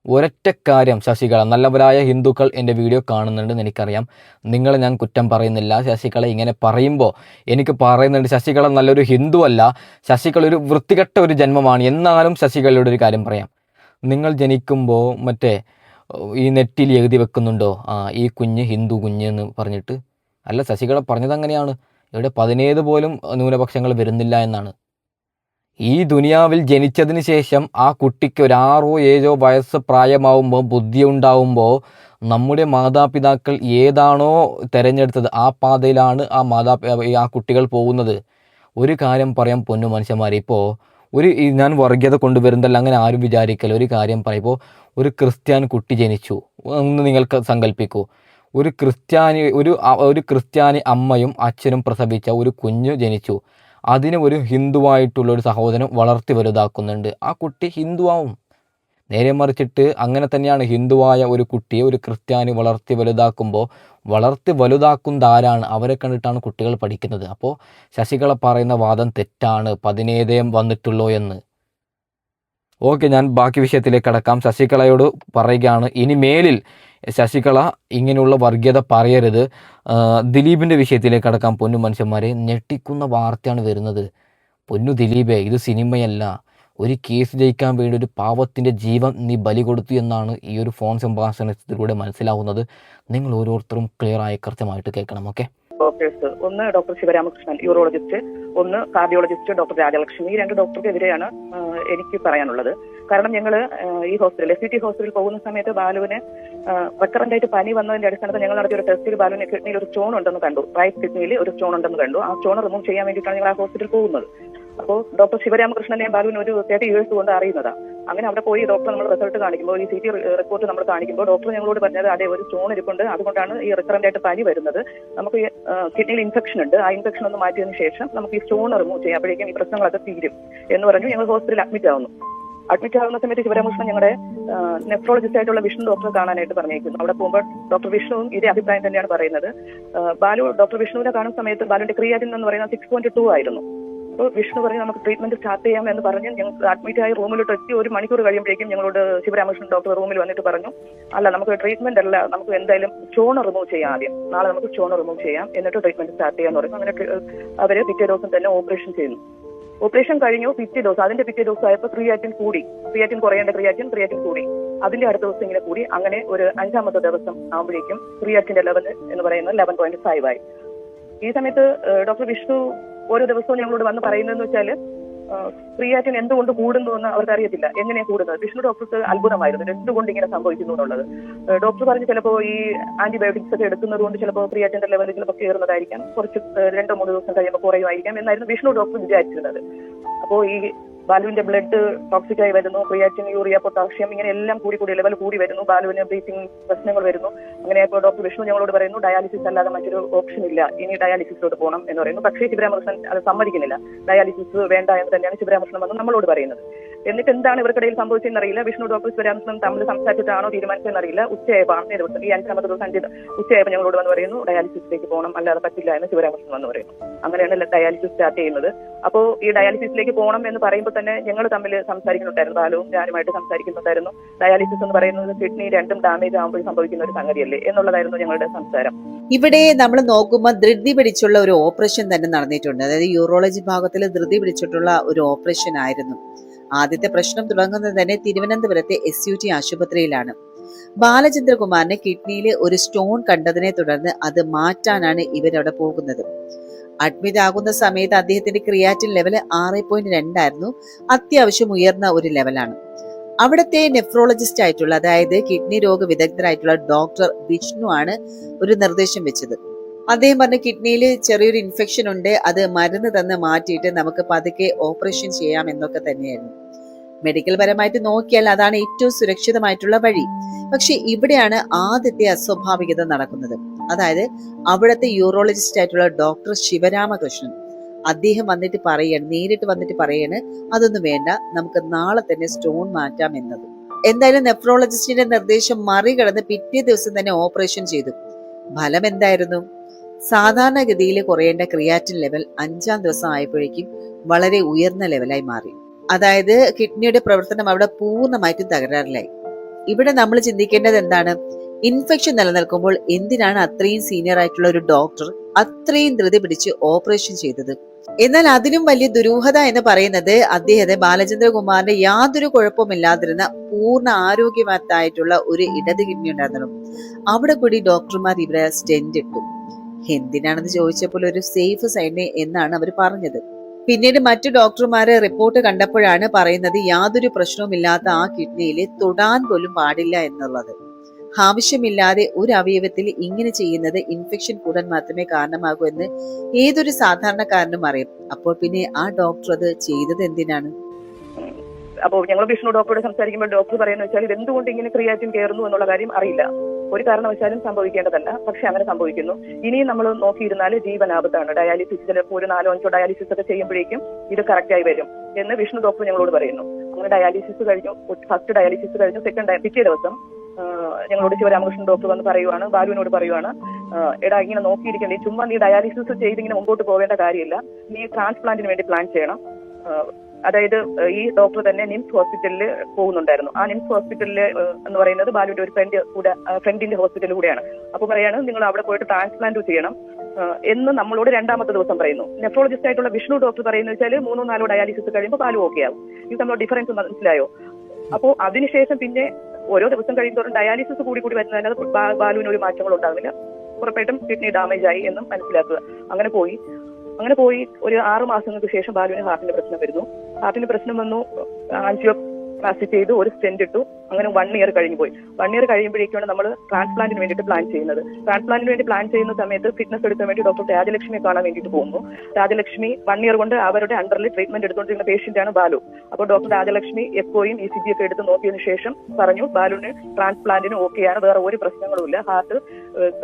ഒരൊറ്റ കാര്യം ശശികല, നല്ലവരായ ഹിന്ദുക്കൾ എൻ്റെ വീഡിയോ കാണുന്നുണ്ടെന്ന് എനിക്കറിയാം, നിങ്ങളെ ഞാൻ കുറ്റം പറയുന്നില്ല. ശശികല ഇങ്ങനെ പറയുമ്പോൾ എനിക്ക് പറയുന്നുണ്ട്, ശശികല നല്ലൊരു ഹിന്ദു അല്ല, ശശികല ഒരു വൃത്തികെട്ട ഒരു ജന്മമാണ്. എന്നാലും ശശികലയുടെ ഒരു കാര്യം പറയാം, നിങ്ങൾ ജനിക്കുമ്പോൾ ഈ നെറ്റിൽ എഴുതി വെക്കുന്നുണ്ടോ ഈ കുഞ്ഞ് ഹിന്ദു കുഞ്ഞ് എന്ന് പറഞ്ഞിട്ട്? അല്ല, ശശികല പറഞ്ഞത് അങ്ങനെയാണ്. ഇവിടെ 17 പോലും ന്യൂനപക്ഷങ്ങൾ വരുന്നില്ല എന്നാണ്. ഈ ദുനിയാവിൽ ജനിച്ചതിന് ശേഷം ആ കുട്ടിക്ക് ഒരു 6 or 7 വയസ്സ് പ്രായമാവുമ്പോൾ, ബുദ്ധി ഉണ്ടാവുമ്പോൾ നമ്മുടെ മാതാപിതാക്കൾ ഏതാണോ തിരഞ്ഞെടുത്തത് ആ പാതയിലാണ് ആ കുട്ടികൾ പോകുന്നത്. ഒരു കാര്യം പറയാം പൊന്നു മനുഷ്യന്മാരെ, ഇപ്പോൾ ഞാൻ വർഗീയത കൊണ്ടുവരുന്നതല്ല, അങ്ങനെ ആരും വിചാരിക്കല്ല. ഒരു കാര്യം പറയാം, ഇപ്പോൾ ഒരു ക്രിസ്ത്യാൻ കുട്ടി ജനിച്ചു എന്ന് നിങ്ങൾക്ക് സങ്കല്പിക്കൂ. ഒരു ക്രിസ്ത്യാനി അമ്മയും അച്ഛനും പ്രസവിച്ച ഒരു കുഞ്ഞ് ജനിച്ചു. അതിന് ഒരു ഹിന്ദുവായിട്ടുള്ള ഒരു സഹോദരൻ വളർത്തി വലുതാക്കുന്നുണ്ട്. ആ കുട്ടി ഹിന്ദുവാവും. നേരെ മറിച്ചിട്ട് അങ്ങനെ തന്നെയാണ് ഹിന്ദുവായ ഒരു കുട്ടിയെ ഒരു ക്രിസ്ത്യാനി വളർത്തി വലുതാക്കുന്നത് ആരാണ്? അവരെ കണ്ടിട്ടാണ് കുട്ടികൾ പഠിക്കുന്നത്. അപ്പോൾ ശശികല പറയുന്ന വാദം തെറ്റാണ്, 17 വന്നിട്ടുള്ളൂ എന്ന്. ഓക്കെ, ഞാൻ ബാക്കി വിഷയത്തിലേക്ക് കടക്കാം. ശശികലയോട് പറയുകയാണ്, ഇനി മേലിൽ ശശികല ഇങ്ങനെയുള്ള വർഗീയത പറയരുത്. ദിലീപിൻ്റെ വിഷയത്തിലേക്ക് കടക്കാം. പൊന്നു മനുഷ്യന്മാരെ, ഞെട്ടിക്കുന്ന വാർത്തയാണ് വരുന്നത്. പൊന്നു ദിലീപേ, ഇത് സിനിമയല്ല. ഒരു കേസ് ജയിക്കാൻ വേണ്ടി ഒരു പാവത്തിൻ്റെ ജീവൻ നീ ബലി കൊടുത്തു എന്നാണ് ഈ ഒരു ഫോൺ സംഭാഷണത്തിലൂടെ മനസ്സിലാവുന്നത്. നിങ്ങൾ ഓരോരുത്തരും ക്ലിയറായി കൃത്യമായിട്ട് കേൾക്കണം. ഓക്കെ, ഡോക്ടേഴ്സ്, ഒന്ന് ഡോക്ടർ ശിവരാമകൃഷ്ണൻ യൂറോളജിസ്റ്റ്, ഒന്ന് കാർഡിയോളജിസ്റ്റ് ഡോക്ടർ രാജലക്ഷ്മി. ഈ 2 ഡോക്ടർക്കെതിരെയാണ് എനിക്ക് പറയാനുള്ളത്. കാരണം ഞങ്ങൾ ഈ ഹോസ്പിറ്റൽ SCT ഹോസ്പിറ്റലിൽ പോകുന്ന സമയത്ത് ബാലുവിന് റെക്കറന്റ് ആയിട്ട് പനി വന്നതിന്റെ അടിസ്ഥാനത്തിൽ ഞങ്ങൾ നടത്തിയ ഒരു ടെസ്റ്റിൽ ബാലുവിന് കിഡ്നിയിൽ ഒരു സ്റ്റോൺ ഉണ്ടെന്ന് കണ്ടു. റൈറ്റ് കിഡ്നിയിൽ ഒരു സ്റ്റോൺ ഉണ്ടെന്ന് കണ്ടു. ആ സ്റ്റോൺ റിമൂവ് ചെയ്യാൻ വേണ്ടിയിട്ടാണ് ഞങ്ങൾ ആ ഹോസ്പിറ്റലിൽ പോകുന്നത്. അപ്പോൾ ഡോക്ടർ ശിവരാമകൃഷ്ണനെയും ബാലുവിന് ഒരു 30 years കൊണ്ട് അറിയുന്നതാണ്. അങ്ങനെ അവിടെ പോയി ഡോക്ടർ നമ്മൾ റിസൾട്ട് കാണിക്കുമ്പോൾ, ഈ CT റിപ്പോർട്ട് നമ്മൾ കാണിക്കുമ്പോൾ ഡോക്ടർ ഞങ്ങളോട് പറഞ്ഞത് അതെ ഒരു സ്റ്റോൺ ഇരിപ്പുണ്ട്, അതുകൊണ്ടാണ് ഈ റിക്കറന്റ് ആയിട്ട് പനി വരുന്നത്. നമുക്ക് കിഡ്നിയിൽ ഇൻഫെക്ഷൻ ഉണ്ട്, ആ ഇൻഫെക്ഷൻ ഒന്ന് മാറ്റിയതിനു ശേഷം നമുക്ക് ഈ സ്റ്റോൺ റിമൂവ് ചെയ്യാം, അപ്പോഴേക്കും ഈ പ്രശ്നങ്ങളൊക്കെ തീരും എന്ന് പറഞ്ഞു. ഞങ്ങൾ ഹോസ്പിറ്റലിൽ അഡ്മിറ്റ് ആവുന്ന സമയത്ത് ശിവരാമകൃഷ്ണൻ ഞങ്ങളുടെ നെഫ്രോളജിസ്റ്റ് ആയിട്ടുള്ള വിഷ്ണു ഡോക്ടറെ കാണാനായിട്ട് പറഞ്ഞേക്കുന്നു. അവിടെ പോകുമ്പോൾ ഡോക്ടർ വിഷ്ണുവും ഇതേ അഭിപ്രായം തന്നെയാണ് പറയുന്നത്. ഡോക്ടർ വിഷ്ണുവിനെ കാണുന്ന സമയത്ത് ബാലുവിന്റെ ക്രിയാറ്റിൻ എന്ന് പറയുന്നത് 6.2 ആയിരുന്നു. അപ്പോൾ വിഷ്ണു പറഞ്ഞ് നമുക്ക് ട്രീറ്റ്മെന്റ് സ്റ്റാർട്ട് ചെയ്യാം എന്ന് പറഞ്ഞ് ഞങ്ങൾ അഡ്മിറ്റ് ആയി റൂമിലോട്ട് എത്തി. 1 മണിക്കൂർ കഴിയുമ്പോഴേക്കും ഞങ്ങളോട് ശിവരാമകൃഷ്ണൻ ഡോക്ടർ റൂമിൽ വന്നിട്ട് പറഞ്ഞു, അല്ല നമുക്ക് ട്രീറ്റ്മെന്റ് അല്ല, നമുക്ക് എന്തായാലും സ്റ്റോൺ റിമൂവ് ചെയ്യാം, ആദ്യം നാളെ നമുക്ക് സ്റ്റോൺ റിമൂവ് ചെയ്യാം, എന്നിട്ട് ട്രീറ്റ്മെന്റ് സ്റ്റാർട്ട് ചെയ്യാന്ന് പറഞ്ഞു. അങ്ങനെ അവര് പിറ്റേ ദിവസം തന്നെ ഓപ്പറേഷൻ ചെയ്യുന്നു. ഓപ്പറേഷൻ കഴിഞ്ഞു. അതിന്റെ പിറ്റേ ദിവസം ആയപ്പോൾ ക്രിയാറ്റിൻ കുറയേണ്ട ക്രിയാറ്റിൻ കൂടി. അതിന്റെ അടുത്ത ദിവസം ഇങ്ങനെ കൂടി. അങ്ങനെ ഒരു 5ാമത്തെ ദിവസം ആകുമ്പോഴേക്കും ക്രിയാറ്റിന്റെ ലെവൽ എന്ന് പറയുന്നത് 11.5 ആയി. ഈ സമയത്ത് ഡോക്ടർ വിഷ്ണു ഓരോ ദിവസവും ഞങ്ങളോട് വന്ന് പറയുന്നതെന്ന് വെച്ചാൽ ക്രിയാറ്റിൻ എന്തുകൊണ്ട് കൂടുന്നു എന്ന് അവർക്ക് അറിയത്തില്ല, എങ്ങനെയാണ് കൂടുന്നത്. വിഷ്ണു ഡോക്ടർക്ക് അത്ഭുതമായിരുന്നു എന്തുകൊണ്ട് ഇങ്ങനെ സംഭവിക്കുന്നു എന്നുള്ളത്. ഡോക്ടർ പറഞ്ഞ് ചിലപ്പോൾ ഈ ആന്റിബയോട്ടിക്സ് ഒക്കെ എടുക്കുന്നത് കൊണ്ട് ചിലപ്പോൾ ക്രിയാറ്റിന്റെ ലെവൽ ചിലപ്പോൾ കയറുന്നതായിരിക്കാം, കുറച്ച് 2-3 ദിവസം കഴിയുമ്പോൾ കുറയുമായിരിക്കാം എന്നായിരുന്നു വിഷ്ണു ഡോക്ടർ വിചാരിച്ചിരുന്നത്. അപ്പോൾ ഈ ബാലുവിന്റെ ബ്ലഡ് ടോക്സിക് ആയി വരുന്നു, ക്രിയാറ്റിൻ, യൂറിയ, പൊട്ടാഷ്യം ഇങ്ങനെ എല്ലാം കൂടി ലെവൽ കൂടി വരുന്നു. ബാലുവിന് ബ്രീത്തിങ് പ്രശ്നങ്ങൾ വരുന്നു. അങ്ങനെ ഇപ്പോൾ ഡോക്ടർ വിഷ്ണു ഞങ്ങളോട് പറയുന്നു ഡയാലിസിസ് അല്ലാതെ മറ്റൊരു ഓപ്ഷൻ ഇല്ല, ഇനി ഡയാലിസിസിലോട്ട് പോകണം എന്ന് പറയുന്നു. പക്ഷേ ശിവരാമകൃഷ്ണൻ അത് സമ്മതിക്കുന്നില്ല. ഡയാലിസിസ് വേണ്ട എന്ന് തന്നെയാണ് ശിവരാമകൃഷ്ണൻ വന്ന് നമ്മളോട് പറയുന്നത്. എന്നിട്ട് എന്താണ് ഇവർക്കിടയിൽ സംഭവിച്ചതെന്ന് അറിയില്ല. വിഷ്ണു ഡോക്ടർ ശിവരാമകൃഷ്ണൻ തമ്മിൽ സംസാരിച്ചിട്ടാണോ തീരുമാനിച്ചതെന്ന് അറിയില്ല. ഉച്ചയായപ്പോൾ ഈ 5ാമത്തെ ദിവസം ഉച്ചയായപ്പോൾ ഞങ്ങളോട് വന്ന് പറയുന്നു ഡയാലിസിസിലേക്ക് പോകണം, അല്ലാതെ പറ്റില്ല എന്ന് ശിവരാമകൃഷ്ണൻ വന്ന് പറയുന്നു. അങ്ങനെയാണ് ഡയാലിസിസ് സ്റ്റാർട്ട് ചെയ്യുന്നത്. അപ്പോൾ ഈ ഡയാലിസിസിലേക്ക് പോകണം എന്ന് പറയുമ്പോൾ തന്നെ ഞങ്ങൾ തമ്മിൽ സംസാരിക്കുന്നുണ്ടായിരുന്നു, ബാലുവും ഞാനുമായിട്ട് സംസാരിക്കുന്നുണ്ടായിരുന്നു. ഡയാലിസിസ് എന്ന് പറയുന്നത് കിഡ്നി 2ഉം ഡാമേജ് ആകുമ്പോൾ സംഭവിക്കുന്ന ഒരു സംഗതിയല്ലേ എന്നുള്ളതായിരുന്നു ഞങ്ങളുടെ സംസാരം. ഇവിടെ നമ്മൾ നോക്കുമ്പോൾ ധൃതി പിടിച്ചുള്ള ഒരു ഓപ്പറേഷൻ തന്നെ നടന്നിട്ടുണ്ട്. അതായത് യൂറോളജി ഭാഗത്തിൽ ധൃതി പിടിച്ചിട്ടുള്ള ഒരു ഓപ്പറേഷൻ ആയിരുന്നു. ആദ്യത്തെ പ്രശ്നം തുടങ്ങുന്നത് തന്നെ തിരുവനന്തപുരത്തെ SUT ആശുപത്രിയിലാണ്. ബാലചന്ദ്രകുമാറിന് കിഡ്നിയിൽ ഒരു സ്റ്റോൺ കണ്ടതിനെ തുടർന്ന് അത് മാറ്റാനാണ് ഇവരവിടെ പോകുന്നത്. അഡ്മിറ്റ് ആകുന്ന സമയത്ത് അദ്ദേഹത്തിന്റെ ക്രിയാറ്റിൻ ലെവൽ 6.2 ആയിരുന്നു. അത്യാവശ്യം ഉയർന്ന ഒരു ലെവലാണ്. അവിടുത്തെ നെഫ്രോളജിസ്റ്റ് ആയിട്ടുള്ള, അതായത് കിഡ്നി രോഗ വിദഗ്ധരായിട്ടുള്ള ഡോക്ടർ വിഷ്ണു ആണ് ഒരു നിർദ്ദേശം വെച്ചത്. അദ്ദേഹം പറഞ്ഞ കിഡ്നിയിൽ ചെറിയൊരു ഇൻഫെക്ഷൻ ഉണ്ട്, അത് മരുന്ന് തന്ന് മാറ്റിയിട്ട് നമുക്ക് പതുക്കെ ഓപ്പറേഷൻ ചെയ്യാം എന്നൊക്കെ തന്നെയായിരുന്നു. മെഡിക്കൽ പരമായിട്ട് നോക്കിയാൽ അതാണ് ഏറ്റവും സുരക്ഷിതമായിട്ടുള്ള വഴി. പക്ഷെ ഇവിടെയാണ് ആദ്യത്തെ അസ്വാഭാവികത നടക്കുന്നത്. അതായത് അവിടുത്തെ യൂറോളജിസ്റ്റ് ആയിട്ടുള്ള ഡോക്ടർ ശിവരാമകൃഷ്ണൻ അദ്ദേഹം നേരിട്ട് വന്നിട്ട് പറയാണ് അതൊന്നും വേണ്ട, നമുക്ക് നാളെ തന്നെ സ്റ്റോൺ മാറ്റാം എന്നത്. എന്തായാലും നെഫ്രോളജിസ്റ്റിന്റെ നിർദ്ദേശം മറികടന്ന് പിറ്റേ ദിവസം തന്നെ ഓപ്പറേഷൻ ചെയ്തു. ഫലം എന്തായിരുന്നു? സാധാരണഗതിയിൽ കുറയേണ്ട ക്രിയാറ്റിൻ ലെവൽ 5ാം ദിവസം ആയപ്പോഴേക്കും വളരെ ഉയർന്ന ലെവലായി മാറി. അതായത് കിഡ്നിയുടെ പ്രവർത്തനം അവിടെ പൂർണ്ണമായിട്ടും തകരാറിലായി. ഇവിടെ നമ്മൾ ചിന്തിക്കേണ്ടത് എന്താണ്? ഇൻഫെക്ഷൻ നിലനിൽക്കുമ്പോൾ എന്തിനാണ് അത്രയും സീനിയർ ആയിട്ടുള്ള ഒരു ഡോക്ടർ അത്രയും ധൃതി പിടിച്ച് ഓപ്പറേഷൻ ചെയ്തത്? എന്നാൽ അതിലും വലിയ ദുരൂഹത എന്ന് പറയുന്നത് അദ്ദേഹത്തെ ബാലചന്ദ്രകുമാറിന്റെ യാതൊരു കുഴപ്പമില്ലാതിരുന്ന പൂർണ്ണ ആരോഗ്യവത്തായിട്ടുള്ള ഒരു ഇടത് കിഡ്നി ഉണ്ടായിരുന്നു. അവിടെ കൂടി ഡോക്ടർമാർ ഇവരെ സ്റ്റെന്റ് ഇട്ടു. എന്തിനാണെന്ന് ചോദിച്ചപ്പോൾ ഒരു സേഫ് സൈഡിന് എന്നാണ് അവർ പറഞ്ഞത്. പിന്നീട് മറ്റു ഡോക്ടർമാരെ റിപ്പോർട്ട് കണ്ടപ്പോഴാണ് പറയുന്നത് യാതൊരു പ്രശ്നവുമില്ലാത്ത ആ കിഡ്നിയിൽ തൊടാൻ പോലും പാടില്ല എന്നുള്ളത്. ആവശ്യമില്ലാതെ ഒരു അവയവത്തിൽ ഇങ്ങനെ ചെയ്യുന്നത് ഇൻഫെക്ഷൻ കൂടാൻ മാത്രമേ കാരണമാകൂ എന്ന് ഏതൊരു സാധാരണക്കാരനും അറിയും. അപ്പോൾ പിന്നെ ആ ഡോക്ടർ അത് ചെയ്തത് എന്തിനാണ്? അപ്പോൾ ഞങ്ങൾ വിഷ്ണു ഡോക്ടറോട് സംസാരിക്കുമ്പോൾ ഡോക്ടർ പറയുന്നത് വെച്ചാൽ ഇത് എന്തുകൊണ്ട് ഇങ്ങനെ ക്രിയാറ്റിൻ കയറുന്നു എന്നുള്ള കാര്യം അറിയില്ല. ഒരു കാരണവശാലും സംഭവിക്കേണ്ടതല്ല, പക്ഷെ അങ്ങനെ സംഭവിക്കുന്നു. ഇനിയും നമ്മൾ നോക്കിയിരുന്നാൽ ജീവനാപത്താണ്. ഡയാലിസിസ് ചിലപ്പോൾ ഒരു 4-5 ഡയാലിസിസ് ഒക്കെ ചെയ്യുമ്പോഴേക്കും ഇത് കറക്റ്റ് ആയി വരും എന്ന് വിഷ്ണു ഡോക്ടർ ഞങ്ങളോട് പറയുന്നു. അങ്ങനെ ഡയാലിസിസ് കഴിഞ്ഞു, ഫസ്റ്റ് ഡയാലിസിസ് കഴിഞ്ഞു, പിറ്റേ ദിവസം ഞങ്ങളോട് ശിവരാമകൃഷ്ണൻ ഡോക്ടർ വന്ന് പറയുവാണ്, ബാലുവിനോട് പറയുവാണ്, എടാ ഇങ്ങനെ നോക്കിയിരിക്കണ്ടേ, ചുമ്മാ നീ ഡയാലിസിസ് ചെയ്ത് ഇങ്ങനെ മുമ്പോട്ട് പോകേണ്ട കാര്യമില്ല, നീ ട്രാൻസ്പ്ലാന്റിന് വേണ്ടി പ്ലാൻ ചെയ്യണം. അതായത് ഈ ഡോക്ടർ തന്നെ നിംസ് ഹോസ്പിറ്റലിൽ പോകുന്നുണ്ടായിരുന്നു. ആ നിംസ് ഹോസ്പിറ്റലിൽ എന്ന് പറയുന്നത് ബാലുവിന്റെ ഒരു ഫ്രണ്ടിന്റെ ഹോസ്പിറ്റൽ കൂടെയാണ്. അപ്പൊ പറയാണ് നിങ്ങൾ അവിടെ പോയിട്ട് ട്രാൻസ്പ്ലാന്റ് ചെയ്യണം എന്ന് നമ്മളോട് രണ്ടാമത്തെ ദിവസം പറയുന്നു. നെഫ്രോളജിസ്റ്റ് ആയിട്ടുള്ള വിഷ്ണു ഡോക്ടർ പറയുന്നത് വെച്ചാൽ 3-4 ഡയാലിസിസ് കഴിയുമ്പോൾ ബാലു ഓക്കെ ആവും. ഇത് തമ്മിലുള്ള ഡിഫറൻസ് മനസ്സിലായോ? അപ്പോൾ അതിനുശേഷം പിന്നെ ഓരോ ദിവസം കഴിയുന്നതോറും ഡയാലിസിസ് കൂടി വരുന്നതിനകത്ത് ബാലുവിന് ഒരു മാറ്റങ്ങൾ ഉണ്ടാകുന്നില്ല. ഉറപ്പായിട്ടും കിഡ്നി ഡാമേജ് ആയി എന്നും മനസ്സിലാക്കുക. അങ്ങനെ പോയി ഒരു 6 മാസങ്ങൾക്ക് ശേഷം ബാലുവിന് ഹാർട്ടിന്റെ പ്രശ്നം വരുന്നു. ഹാർട്ടിന് പ്രശ്നം വന്നു, ആൻജിയോപ്ലാസ്റ്റി ചെയ്തു, ഒരു സ്റ്റെന്റ് ഇട്ടു. അങ്ങനെ 1 ഇയർ കഴിഞ്ഞു പോയി. 1 ഇയർ കഴിയുമ്പോഴേക്കാണ് നമ്മൾ ട്രാൻസ്പ്ലാന്റിന് വേണ്ടിയിട്ട് പ്ലാൻ ചെയ്യുന്നത്. ട്രാൻസ്പ്ലാന്റിന് വേണ്ടി പ്ലാൻ ചെയ്യുന്ന സമയത്ത് ഫിറ്റ്നസ് എടുക്കാൻ വേണ്ടി ഡോക്ടർ രാജലക്ഷ്മിയെ കാണാൻ വേണ്ടിയിട്ട് പോകുന്നു. രാജലക്ഷ്മി 1 ഇയർ കൊണ്ട് അവരുടെ അണ്ടറിൽ ട്രീറ്റ്മെന്റ് എടുത്തുകൊണ്ടിരുന്ന പേഷ്യന്റാണ് ബാലു. അപ്പോൾ ഡോക്ടർ രാജലക്ഷ്മി എക്കോയും ECG ഒക്കെ എടുത്ത് നോക്കിയതിനു ശേഷം പറഞ്ഞു ബാലുവിന് ട്രാൻസ്പ്ലാന്റിന് ഓക്കെയാണ്, വേറെ ഒരു പ്രശ്നങ്ങളും ഇല്ല, ഹാർട്ട്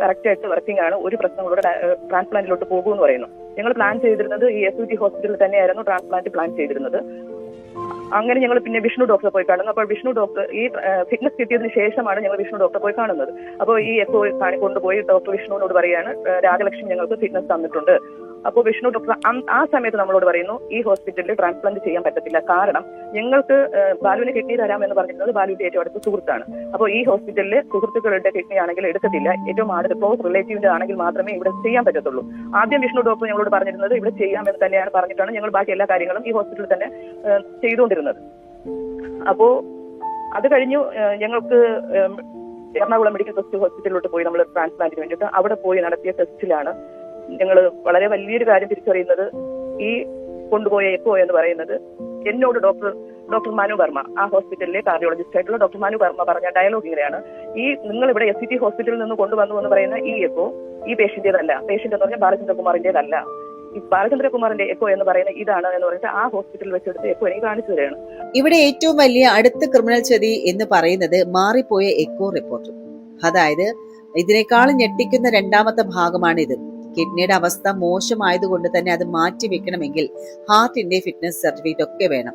കറക്റ്റ് ആയിട്ട് വർക്കിംഗ് ആണ്, ഒരു പ്രശ്നങ്ങളോട് ട്രാൻസ്പ്ലാന്റിലോട്ട് പോകുമെന്ന് പറയുന്നു. ഞങ്ങൾ പ്ലാൻ ചെയ്തിരുന്നത് ഈ SUT ഹോസ്പിറ്റലിൽ തന്നെയായിരുന്നു ട്രാൻസ്പ്ലാന്റ് പ്ലാൻ ചെയ്തിരുന്നത്. അങ്ങനെ ഞങ്ങൾ പിന്നെ വിഷ്ണു ഡോക്ടറെ പോയി കാണുന്നു. അപ്പോൾ വിഷ്ണു ഡോക്ടർ ഈ ഫിറ്റ്നസ് കിട്ടിയതിന് ശേഷമാണ് ഞങ്ങൾ വിഷ്ണു ഡോക്ടറെ പോയി കാണുന്നത്. അപ്പോൾ ഈ എക്കോ കൊണ്ടുപോയി ഡോക്ടർ വിഷ്ണുവിനോട് പറയാണ് രാജലക്ഷ്മി ഞങ്ങൾക്ക് ഫിറ്റ്നസ് തന്നിട്ടുണ്ട്. അപ്പോൾ വിഷ്ണു ഡോക്ടർ ആ സമയത്ത് നമ്മളോട് പറയുന്നു ഈ ഹോസ്പിറ്റലിൽ ട്രാൻസ്പ്ലാന്റ് ചെയ്യാൻ പറ്റത്തില്ല, കാരണം ഞങ്ങൾക്ക് ബാലുവിന് കിഡ്നി തരാമെന്ന് പറഞ്ഞിരുന്നത് ബാലുവിന്റെ ഏറ്റവും അടുത്ത സുഹൃത്താണ്. അപ്പോൾ ഈ ഹോസ്പിറ്റലിൽ സുഹൃത്തുക്കളുടെ കിഡ്നി ആണെങ്കിൽ എടുക്കത്തില്ല, ഏറ്റവും അടുത്ത ക്ലോസ് റിലേറ്റീവിന്റെ ആണെങ്കിൽ മാത്രമേ ഇവിടെ ചെയ്യാൻ പറ്റത്തുള്ളൂ. ആദ്യം വിഷ്ണു ഡോക്ടർ ഞങ്ങളോട് പറഞ്ഞിരുന്നത് ഇവിടെ ചെയ്യാമെന്ന് തന്നെയാണ് പറഞ്ഞിട്ടാണ് ഞങ്ങൾ ബാക്കി എല്ലാ കാര്യങ്ങളും ഈ ഹോസ്പിറ്റലിൽ തന്നെ ചെയ്തുകൊണ്ടിരുന്നത്. അപ്പോ അത് കഴിഞ്ഞു ഞങ്ങൾക്ക് എറണാകുളം മെഡിക്കൽ ട്രസ്റ്റ് ഹോസ്പിറ്റലിലോട്ട് പോയി നമ്മൾ ട്രാൻസ്പ്ലാന്റിന് വേണ്ടിയിട്ട്. അവിടെ പോയി നടത്തിയ ടെസ്റ്റിലാണ് ഞങ്ങൾ വളരെ വലിയൊരു കാര്യം തിരിച്ചറിയുന്നത്. ഈ കൊണ്ടുപോയ എക്കോ എന്ന് പറയുന്നത് എന്നോട് ഡോക്ടർ മനു വർമ്മ, ആ ഹോസ്പിറ്റലിലെ കാർഡിയോളജിസ്റ്റ് ആയിട്ടുള്ള ഡോക്ടർ മനു വർമ്മ പറഞ്ഞ ഡയലോഗ് ഇങ്ങനെയാണ്: ഈ നിങ്ങൾ ഇവിടെ SUT ഹോസ്പിറ്റലിൽ നിന്ന് കൊണ്ടുവന്നു എന്ന് പറയുന്ന ഈ എക്കോ ഈ പേഷ്യന്റേതല്ല, പേഷ്യന്റ് എന്ന് പറഞ്ഞാൽ ബാലചന്ദ്രകുമാറിന്റേതല്ല, ഈ ബാലചന്ദ്രകുമാറിന്റെ എക്കോ എന്ന് പറയുന്ന ഇതാണ് എന്ന് പറഞ്ഞിട്ട് ആ ഹോസ്പിറ്റലിൽ വെച്ചെടുത്ത് എക്കോ എനിക്ക് കാണിച്ചു തരികയാണ്. ഇവിടെ ഏറ്റവും വലിയ അടുത്ത ക്രിമിനൽ ചതി എന്ന് പറയുന്നത് മാറിപ്പോയ എക്കോ റിപ്പോർട്ട്. അതായത് ഇതിനേക്കാളും ഞെട്ടിക്കുന്ന രണ്ടാമത്തെ ഭാഗമാണിത്. കിഡ്നിയുടെ അവസ്ഥ മോശമായതുകൊണ്ട് തന്നെ അത് മാറ്റി വെക്കണമെങ്കിൽ ഹാർട്ടിന്റെ ഫിറ്റ്നസ് സർട്ടിഫിക്കറ്റ് ഒക്കെ വേണം.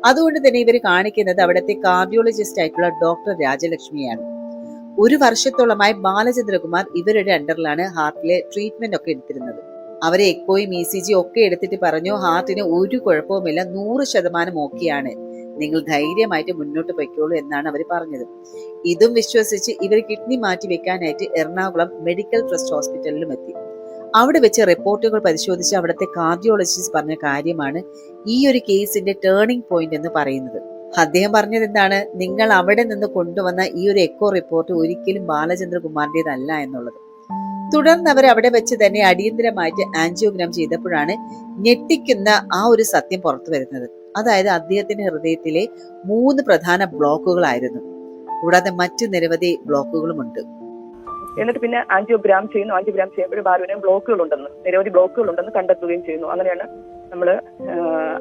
അതുകൊണ്ട് തന്നെ ഇവർ കാണിക്കുന്നത് അവിടുത്തെ കാർഡിയോളജിസ്റ്റ് ആയിട്ടുള്ള ഡോക്ടർ രാജലക്ഷ്മിയാണ്. 1 വർഷത്തോളമായി ബാലചന്ദ്രകുമാർ ഇവരുടെ അണ്ടറിലാണ് ഹാർട്ടിലെ ട്രീറ്റ്മെന്റ് ഒക്കെ എടുത്തിരുന്നത്. അവരെ എക്കോയും ECG ഒക്കെ എടുത്തിട്ട് പറഞ്ഞു ഹാർട്ടിന് ഒരു കുഴപ്പവുമില്ല, 100% ഓക്കെയാണ്, നിങ്ങൾ ധൈര്യമായിട്ട് മുന്നോട്ട് പൊയ്ക്കോളൂ എന്നാണ് അവർ പറഞ്ഞത്. ഇതും വിശ്വസിച്ച് ഇവർ കിഡ്നി മാറ്റി വെക്കാനായിട്ട് എറണാകുളം മെഡിക്കൽ ട്രസ്റ്റ് ഹോസ്പിറ്റലിലും എത്തി. അവിടെ വെച്ച് റിപ്പോർട്ടുകൾ പരിശോധിച്ച് അവിടുത്തെ കാർഡിയോളജിസ്റ്റ് പറഞ്ഞ കാര്യമാണ് ഈ ഒരു കേസിന്റെ ടേണിംഗ് പോയിന്റ് എന്ന് പറയുന്നത്. അദ്ദേഹം പറഞ്ഞത് എന്താണ്? നിങ്ങൾ അവിടെ നിന്ന് കൊണ്ടുവന്ന ഈ ഒരു എക്കോ റിപ്പോർട്ട് ഒരിക്കലും ബാലചന്ദ്രകുമാറിന്റേതല്ല എന്നുള്ളത്. തുടർന്ന് അവർ അവിടെ വെച്ച് തന്നെ അടിയന്തരമായിട്ട് ആൻജിയോഗ്രാം ചെയ്തപ്പോഴാണ് ഞെട്ടിക്കുന്ന ആ ഒരു സത്യം പുറത്തു വരുന്നത്. അതായത് അദ്ദേഹത്തിന്റെ ഹൃദയത്തിലെ 3 പ്രധാന ബ്ലോക്കുകളായിരുന്നു, കൂടാതെ മറ്റു നിരവധി ബ്ലോക്കുകളുമുണ്ട്. എന്നിട്ട് പിന്നെ ആൻജിയോഗ്രാം ചെയ്യുമ്പോൾ ബാലുവിന് നിരവധി ബ്ലോക്കുകൾ ഉണ്ടെന്ന് കണ്ടെത്തുകയും ചെയ്യുന്നു. അങ്ങനെയാണ് നമ്മൾ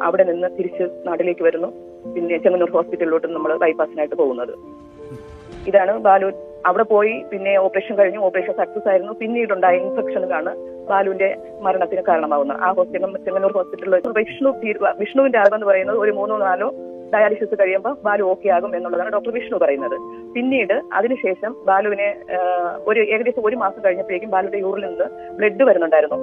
അവിടെ നിന്ന് തിരിച്ച് നാട്ടിലേക്ക് വരുന്നു. പിന്നെ ചെങ്ങന്നൂർ ഹോസ്പിറ്റലിലോട്ട് നമ്മൾ ബൈപ്പാസിനായിട്ട് പോകുന്നത്. ഇതാണ് ബാലു അവിടെ പോയി പിന്നെ ഓപ്പറേഷൻ കഴിഞ്ഞു, ഓപ്പറേഷൻ സക്സസ് ആയിരുന്നു. പിന്നീടുണ്ടായ ഇൻഫെക്ഷനിലാണ് ബാലുവിന്റെ മരണത്തിന് കാരണമാകുന്നത്. ആ ചെങ്ങന്നൂർ ഹോസ്പിറ്റലിൽ വിഷ്ണുവിന്റെ അറിവെന്ന് പറയുന്നത് ഒരു 3-4 ഡയാലിസിസ് കഴിയുമ്പോൾ ബാലു ഓക്കെ ആകും എന്നുള്ളതാണ് ഡോക്ടർ വിഷ്ണു പറയുന്നത്. പിന്നീട് അതിനുശേഷം ബാലുവിനെ ഏകദേശം 1 മാസം കഴിഞ്ഞപ്പോഴേക്കും ബാലുവിന്റെ യൂറിൽ നിന്ന് ബ്ലഡ് വരുന്നുണ്ടായിരുന്നു.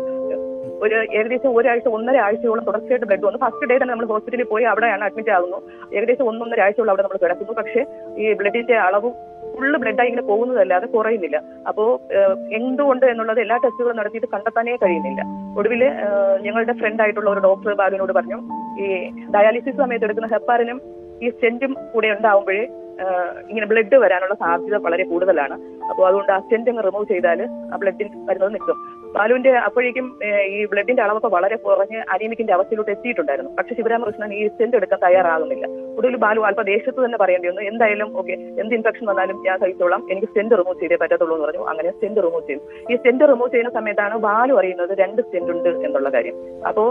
ഏകദേശം 1.5 ആഴ്ചയോളം തുടർച്ചയായിട്ട് ബ്ലഡ് വന്നു. ഫസ്റ്റ് ഡേ തന്നെ നമ്മൾ ഹോസ്പിറ്റലിൽ പോയി അവിടെയാണ് അഡ്മിറ്റ് ആകുന്നു. ഏകദേശം 1-1.5 ആഴ്ചയോളം അവിടെ നമ്മൾ കിടക്കുന്നു. പക്ഷേ ഈ ബ്ലഡിന്റെ അളവും ഫുള്ള് ബ്ലഡായി ഇങ്ങനെ പോകുന്നതല്ലാതെ കുറയുന്നില്ല. അപ്പോ എന്തുകൊണ്ട് എന്നുള്ളത് എല്ലാ ടെസ്റ്റുകളും നടത്തിയിട്ട് കണ്ടെത്താനേ കഴിയുന്നില്ല. ഒടുവിൽ ഞങ്ങളുടെ ഫ്രണ്ട് ആയിട്ടുള്ള ഒരു ഡോക്ടർ ബാലുവിനോട് പറഞ്ഞു, ഈ ഡയാലിസിസ് സമയത്ത് എടുക്കുന്ന ഹെപ്പാരിനും ഈ സ്റ്റെന്റും കൂടെ ഉണ്ടാവുമ്പോഴേ ഇങ്ങനെ ബ്ലഡ് വരാനുള്ള സാധ്യത വളരെ കൂടുതലാണ്. അപ്പോൾ അതുകൊണ്ട് ആ സ്റ്റെന്റ് അങ്ങ് റിമൂവ് ചെയ്താൽ ആ ബ്ലഡിൽ വരുന്നത് നിൽക്കും. ബാലുവിന്റെ അപ്പോഴേക്കും ഈ ബ്ലഡിന്റെ അളവൊക്കെ വളരെ കുറഞ്ഞ് അനീമിക്കിന്റെ അവസ്ഥയിലോട്ട് എത്തിയിട്ടുണ്ടായിരുന്നു. പക്ഷെ ശിവരാമകൃഷ്ണൻ ഈ സ്റ്റെന്റ് എടുക്കാൻ തയ്യാറാകുന്നില്ല. ഒടുവിൽ ബാലു അല്പ ദേശത്ത് തന്നെ പറയേണ്ടി വന്നു, എന്തായാലും ഓക്കെ, എന്ത് ഇൻഫെക്ഷൻ വന്നാലും ഞാൻ സഹിച്ചോളാം, എനിക്ക് സ്റ്റെന്റ് റിമൂവ് ചെയ്തേ പറ്റത്തുള്ളൂ എന്ന് പറഞ്ഞു. അങ്ങനെ സ്റ്റെന്റ് റിമൂവ് ചെയ്തു. ഈ സ്റ്റെന്റ് റിമൂവ് ചെയ്യുന്ന സമയത്താണ് ബാലു അറിയുന്നത് 2 സ്റ്റെന്റ് ഉണ്ട് എന്നുള്ള കാര്യം. അപ്പോ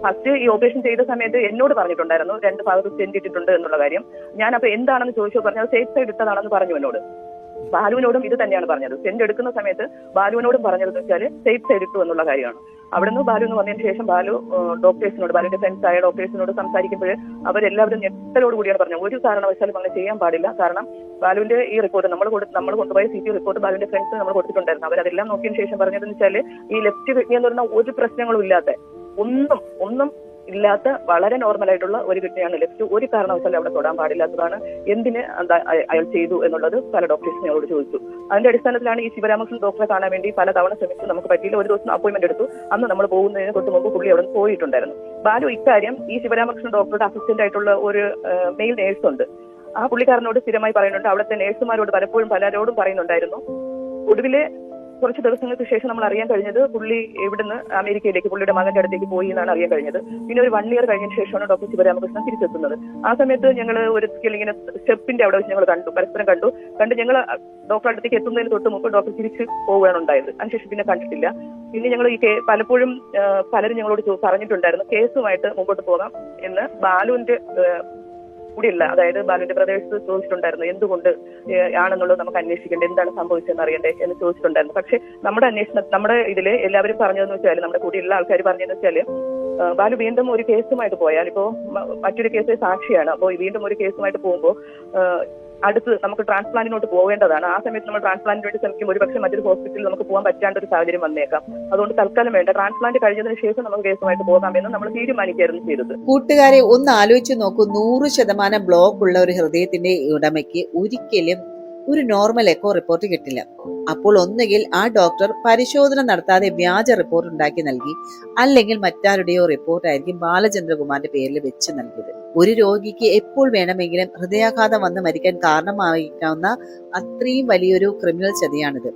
ഫസ്റ്റ് ഈ ഓപ്പറേഷൻ ചെയ്ത സമയത്ത് എന്നോട് പറഞ്ഞിട്ടുണ്ടായിരുന്നു 2 ഭാഗത്ത് സ്റ്റെന്റ് ഇട്ടിട്ടുണ്ട് എന്നുള്ള കാര്യം. ഞാൻ അപ്പൊ എന്താണെന്ന് ചോദിച്ചു, പറഞ്ഞത് സേഫ് സൈഡ് ഇട്ടതാണെന്ന് പറഞ്ഞു എന്നോട്. ബാലുവിനോടും ഇത് തന്നെയാണ് പറഞ്ഞത്. സ്റ്റെന്റ് എടുക്കുന്ന സമയത്ത് ബാലുവിനോടും പറഞ്ഞതെന്ന് വെച്ചാൽ സേഫ് സൈഡ് ഇട്ടു എന്നുള്ള കാര്യമാണ്. അവിടുന്ന് ബാലു എന്ന് വന്നതിന് ശേഷം ബാലു ഡോക്ടേഴ്സിനോട്, ബാലുവിന്റെ ഫ്രണ്ട്സ് ആയ ഡോക്ടേഴ്സിനോട് സംസാരിക്കുമ്പോൾ അവരെല്ലാവരും ഞെട്ടലോട് കൂടിയാണ് പറഞ്ഞത്, ഒരു കാരണവശാലും അങ്ങനെ ചെയ്യാൻ പാടില്ല. കാരണം ബാലുവിന്റെ ഈ റിപ്പോർട്ട് നമ്മൾ കൊണ്ടുപോയ CT റിപ്പോർട്ട് ബാലുവിന്റെ ഫ്രണ്ട്സ് നമ്മൾ കൊടുത്തിട്ടുണ്ടായിരുന്നു. അവരതെല്ലാം നോക്കിയതിന് ശേഷം പറഞ്ഞതെന്ന് വെച്ചാൽ ഈ ലെഫ്റ്റ് കിഡ്നി എന്ന് പറഞ്ഞാൽ ഒരു പ്രശ്നങ്ങളും ഇല്ലാത്ത, ഒന്നും ഇല്ലാത്ത വളരെ നോർമൽ ആയിട്ടുള്ള ഒരു കിഡ്നിയാണ് ലെഫ്റ്റ്. ഒരു കാരണവശാലും അവിടെ തൊടാൻ പാടില്ലാത്തതാണ്. എന്തിന് അയാൾ ചെയ്തു എന്നുള്ളത് പല ഡോക്ടേഴ്സ് ഞങ്ങളോട് ചോദിച്ചു. അതിന്റെ അടിസ്ഥാനത്തിലാണ് ഈ ശിവരാമകൃഷ്ണൻ ഡോക്ടറെ കാണാൻ വേണ്ടി പല തവണ ശ്രമിച്ചു. നമുക്ക് പറ്റിയില്ല. ഒരു ദിവസം അപ്പോയിന്റ്മെന്റ് എടുത്തു. അന്ന് നമ്മൾ പോകുന്നതിന് തൊട്ട് മുമ്പ് പുള്ളി അവിടെ പോയിട്ടുണ്ടായിരുന്നു. ബാലു ഇക്കാര്യം ഈ ശിവരാമകൃഷ്ണൻ ഡോക്ടറുടെ അസിസ്റ്റന്റ് ആയിട്ടുള്ള ഒരു മെയിൽ നേഴ്സ് ഉണ്ട്. ആ പുള്ളിക്കാരനോട് സ്ഥിരമായി പറയുന്നുണ്ട്. അവിടുത്തെ നേഴ്സുമാരോട് പലപ്പോഴും പലരോടും പറയുന്നുണ്ടായിരുന്നു. ഒടുവിലെ കുറച്ച് ദിവസങ്ങൾക്ക് ശേഷം നമ്മൾ അറിയാൻ കഴിഞ്ഞത് പുള്ളി ഇവിടുന്ന് അമേരിക്കയിലേക്ക് പുള്ളിയുടെ മകന്റെ അടുത്തേക്ക് പോയി എന്നാണ് അറിയാൻ കഴിഞ്ഞത്. പിന്നെ ഒരു 1 ഇയർ കഴിഞ്ഞതിന് ശേഷമാണ് ഡോക്ടർ ശിവരാമകൃഷ്ണൻ തിരിച്ചെത്തുന്നത്. ആ സമയത്ത് ഞങ്ങൾ ഒരിക്കൽ ഇങ്ങനെ സ്റ്റെപ്പിന്റെ അവിടെ വെച്ച് ഞങ്ങൾ പരസ്പരം കണ്ടു. ഞങ്ങൾ ഡോക്ടറുടെ അടുത്തേക്ക് എത്തുന്നതിന് തൊട്ട് മുമ്പ് ഡോക്ടർ തിരിച്ച് പോവുകയാണ് ഉണ്ടായത്. അതിനുശേഷം പിന്നെ കണ്ടിട്ടില്ല. പിന്നെ ഞങ്ങൾ ഈ പലപ്പോഴും പലരും ഞങ്ങളോട് പറഞ്ഞിട്ടുണ്ടായിരുന്നു കേസുമായിട്ട് മുമ്പോട്ട് പോകാം എന്ന്. ബാലുവിന്റെ കൂടിയല്ല, അതായത് ബാലുവിന്റെ ബ്രദേഴ്സ് ചോദിച്ചിട്ടുണ്ടായിരുന്നു എന്തുകൊണ്ട് ആണെന്നുള്ളത് നമുക്ക് അന്വേഷിക്കേണ്ടത്, എന്താണ് സംഭവിച്ചതെന്ന് അറിയണ്ടേ എന്ന് ചോദിച്ചിട്ടുണ്ടായിരുന്നു. പക്ഷെ നമ്മുടെ ഇതില് എല്ലാവരും പറഞ്ഞതെന്ന് വെച്ചാൽ, നമ്മുടെ കൂടിയുള്ള ആൾക്കാർ പറഞ്ഞതെന്ന് വെച്ചാല്, ബാലു വീണ്ടും ഒരു കേസുമായിട്ട് പോയാൽ, ഇപ്പോ മറ്റൊരു കേസ് സാക്ഷിയാണ്, അപ്പോൾ വീണ്ടും ഒരു കേസുമായിട്ട് പോകുമ്പോൾ അടുത്ത് നമുക്ക് ട്രാൻസ്പ്ലാന്റിനോട്ട് പോകേണ്ടതാണ്. ആ സമയത്ത് നമ്മൾ ട്രാൻസ്പ്ലാന്റിന് വേണ്ടി ശ്രമിക്കും. ഒരുപക്ഷെ മറ്റൊരു ഹോസ്പിറ്റലിൽ നമുക്ക് പോകാൻ പറ്റാണ്ട ഒരു സാഹചര്യം വന്നേക്കാം. അതുകൊണ്ട് തൽക്കാലം വേണ്ട, ട്രാൻസ്പ്ലാന്റ് കഴിഞ്ഞതിന് ശേഷം നമുക്ക് കേസുമായിട്ട് പോകാമെന്ന് നമ്മൾ തീരുമാനിക്കായിരുന്നു ചെയ്തത്. കൂട്ടുകാരെ, ഒന്ന് ആലോചിച്ച് നോക്കൂ. 100% ബ്ലോക്ക് ഉള്ള ഒരു ഹൃദയത്തിന്റെ ഉടമയ്ക്ക് ഒരിക്കലും ഒരു നോർമൽ എക്കോ റിപ്പോർട്ട് കിട്ടില്ല. അപ്പോൾ ഒന്നുകിൽ ആ ഡോക്ടർ പരിശോധന നടത്താതെ വ്യാജ റിപ്പോർട്ട് ഉണ്ടാക്കി നൽകി, അല്ലെങ്കിൽ മറ്റാരുടെയോ റിപ്പോർട്ടായിരിക്കും ബാലചന്ദ്രകുമാറിന്റെ പേരിൽ വെച്ച് നൽകിയത്. ഒരു രോഗിക്ക് എപ്പോൾ വേണമെങ്കിലും ഹൃദയാഘാതം വന്ന് മരിക്കാൻ കാരണമായിരിക്കാവുന്ന അത്രയും വലിയൊരു ക്രിമിനൽ ചതിയാണിത്.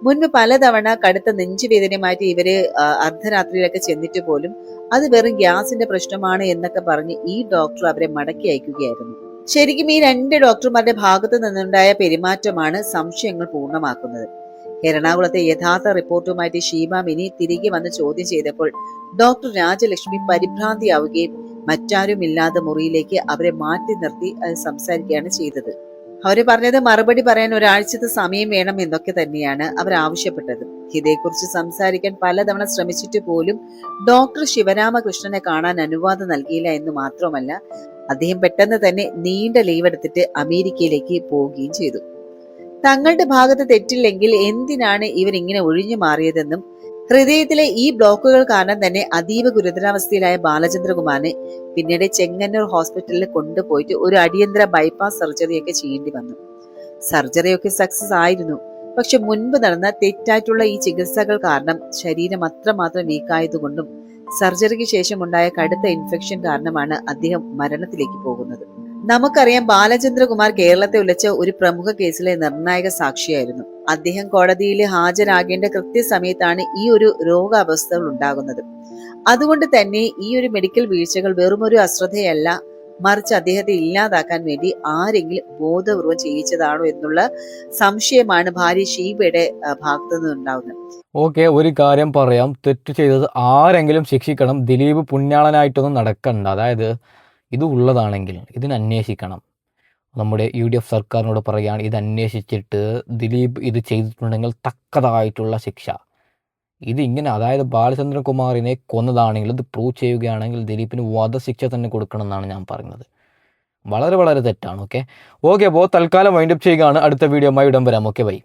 മുൻപ് പലതവണ കടുത്ത നെഞ്ചുവേദനയുമായിട്ട് ഇവര് അർദ്ധരാത്രിയിലൊക്കെ ചെന്നിട്ട് പോലും അത് വെറും ഗ്യാസിന്റെ പ്രശ്നമാണ് എന്നൊക്കെ പറഞ്ഞ് ഈ ഡോക്ടർ അവരെ മടക്കി അയക്കുകയായിരുന്നു. ശരിക്കും ഈ 2 ഡോക്ടർമാരുടെ ഭാഗത്ത് നിന്നുണ്ടായ പെരുമാറ്റമാണ് സംശയങ്ങൾ പൂർണ്ണമാക്കുന്നത്. എറണാകുളത്തെ യഥാർത്ഥ റിപ്പോർട്ടുമായിട്ട് ഷീബ മിനി തിരികെ വന്ന് ചോദ്യം ചെയ്തപ്പോൾ ഡോക്ടർ രാജലക്ഷ്മി പരിഭ്രാന്തിയാവുകയും മറ്റാരുമില്ലാത്ത മുറിയിലേക്ക് അവരെ മാറ്റി നിർത്തി സംസാരിക്കുകയാണ് ചെയ്തത്. അവര് പറഞ്ഞത് മറുപടി പറയാൻ ഒരാഴ്ചത്തെ സമയം വേണം എന്നൊക്കെ തന്നെയാണ് അവർ ആവശ്യപ്പെട്ടത്. ഇതേക്കുറിച്ച് സംസാരിക്കാൻ പലതവണ ശ്രമിച്ചിട്ട് പോലും ഡോക്ടർ ശിവരാമകൃഷ്ണനെ കാണാൻ അനുവാദം നൽകിയില്ല എന്ന് മാത്രമല്ല, അദ്ദേഹം പെട്ടെന്ന് തന്നെ നീണ്ട ലീവ് എടുത്തിട്ട് അമേരിക്കയിലേക്ക് പോവുകയും ചെയ്തു. തങ്ങളുടെ ഭാഗത്ത് തെറ്റില്ലെങ്കിൽ എന്തിനാണ് ഇവരിങ്ങനെ ഒഴിഞ്ഞു മാറിയതെന്നും, ഹൃദയത്തിലെ ഈ ബ്ലോക്കുകൾ കാരണം തന്നെ അതീവ ഗുരുതരാവസ്ഥയിലായ ബാലചന്ദ്രകുമാറിനെ പിന്നീട് ചെങ്ങന്നൂർ ഹോസ്പിറ്റലിൽ കൊണ്ടുപോയിട്ട് ഒരു അടിയന്തര ബൈപ്പാസ് സർജറിയൊക്കെ ചെയ്യേണ്ടി വന്നു. സർജറിയൊക്കെ സക്സസ് ആയിരുന്നു. പക്ഷെ മുൻപ് നടന്ന തെറ്റായിട്ടുള്ള ഈ ചികിത്സകൾ കാരണം ശരീരം അത്രമാത്രം വീക്കായതുകൊണ്ടും സർജറിക്ക് ശേഷം ഉണ്ടായ കടുത്ത ഇൻഫെക്ഷൻ കാരണമാണ് അദ്ദേഹം മരണത്തിലേക്ക് പോകുന്നത്. നമുക്കറിയാം, ബാലചന്ദ്രകുമാർ കേരളത്തെ ഉലച്ച ഒരു പ്രമുഖ കേസിലെ നിർണായക സാക്ഷിയായിരുന്നു. അദ്ദേഹം കോടതിയിൽ ഹാജരാകേണ്ട കൃത്യസമയത്താണ് ഈ ഒരു രോഗാവസ്ഥകൾ ഉണ്ടാകുന്നത്. അതുകൊണ്ട് തന്നെ ഈ ഒരു മെഡിക്കൽ വീഴ്ചകൾ വെറുമൊരു അശ്രദ്ധയല്ല, മറിച്ച് അദ്ദേഹത്തെ ഇല്ലാതാക്കാൻ വേണ്ടി ആരെങ്കിലും ബോധപൂർവം ചെയ്യിച്ചതാണോ എന്നുള്ള സംശയമാണ് ഭാര്യ ഷീബയുടെ ഭാഗത്തു നിന്നുണ്ടാവുന്നത്. ഓക്കെ, ഒരു കാര്യം പറയാം, തെറ്റ് ചെയ്തത് ആരെങ്കിലും ശിക്ഷിക്കണം. ദിലീപ് പുണ്യാളനായിട്ടൊന്നും നടക്കണ്ട. അതായത് ഇത് ഉള്ളതാണെങ്കിൽ ഇതിന് അന്വേഷിക്കണം. നമ്മുടെ UDF സർക്കാരിനോട് പറയുകയാണ്, ഇത് അന്വേഷിച്ചിട്ട് ദിലീപ് ഇത് ചെയ്തിട്ടുണ്ടെങ്കിൽ തക്കതായിട്ടുള്ള ശിക്ഷ. ഇതിങ്ങനെ, അതായത് ബാലചന്ദ്രകുമാറിനെ കൊന്നതാണെങ്കിൽ ഇത് പ്രൂവ് ചെയ്യുകയാണെങ്കിൽ ദിലീപിന് വധശിക്ഷ തന്നെ കൊടുക്കണം എന്നാണ് ഞാൻ പറയുന്നത്. വളരെ വളരെ തെറ്റാണ്. ഓക്കെ, അപ്പോൾ തൽക്കാലം വൈൻഡപ്പ് ചെയ്യുകയാണ്. അടുത്ത വീഡിയോയുമായി ഇടം വരാം. Okay, by.